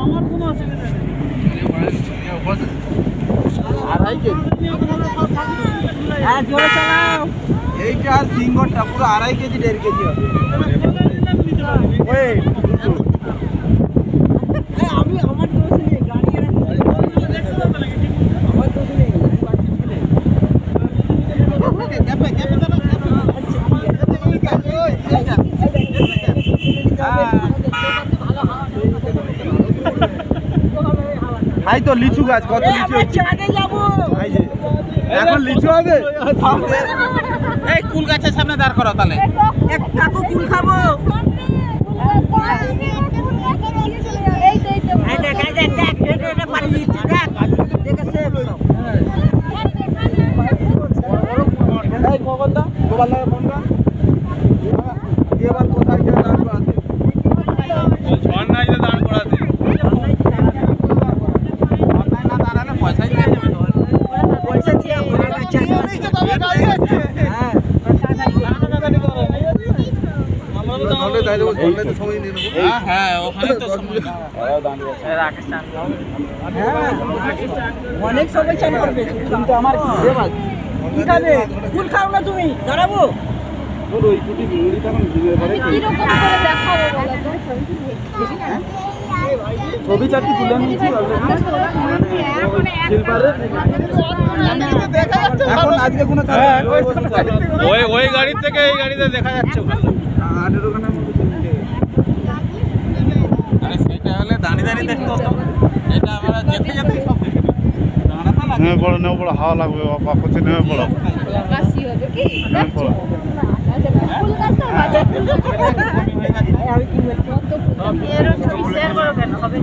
আমার কোনো অসুবিধা নেই। 2.5 কেজি। হ্যাঁ জোরে চালাও। এইটা সিঙ্গলটা পুরো 2.5 কেজি 1.5 কেজি হবে। ওই আমি আমার দোষ নেই, গাড়ি এরা আমার দোষ নেই। হাই তো লিচু গাছ কত লিচু চাঁদে যাবো। এখন লিচু হবে। এই কুল গাছের সামনে দাঁড় করো তাহলে। এক কাকু কুল খাবো। এই দেখ এটা পানি দিচ্ছে দেখ দেখেছে সব। এই কগনদা মোবাইল লাগে ফোনটা এবার কোথায় গিয়ে দাঁড় করাতে ঝর্ণায় যে দাঁড় করাতে ঝর্ণায় না দাঁড়ালে পয়সাই দিয়ে যাবে তো। পয়সা দিয়ে ঘোড়া গাছ হ্যাঁ ধরলে তাই দেবো ধরলে তো সময় নিয়ে নেবো। হ্যাঁ ওখানে তো সময় না। হ্যাঁ অনেক সবাই চান করবে কিন্তু আমার কি দেবাজ কি খাবে ফুল খাও না তুমি দাঁড়াবো তোর ওই কুটি বিড়ি তখন ভিড়ে পড়ে কিরকম করে দেখাবো বলো তো? ছবি চারটি তুলে নিয়েছি এখন আজকে কোনো ওই গাড়ি থেকে এই গাড়িতে দেখা যাচ্ছে ওখানে। আরে সেটা হলে দাঁড়িয়ে দাঁড়িয়ে দেখতে হতো। এটা আমরা যেতে যেতে সব দেখে নিই। দাঁড়াতে লাগে। নেমে পড়ো হাওয়া লাগবে বাবা করছে নেমে পড়ো আকাশি হবে কি? নেমে পড়ো ফুল গাছ তো বাজার কমি হয়ে গেছে। আমি কি বলছি এরকম শেয়ার করো কেন হবে?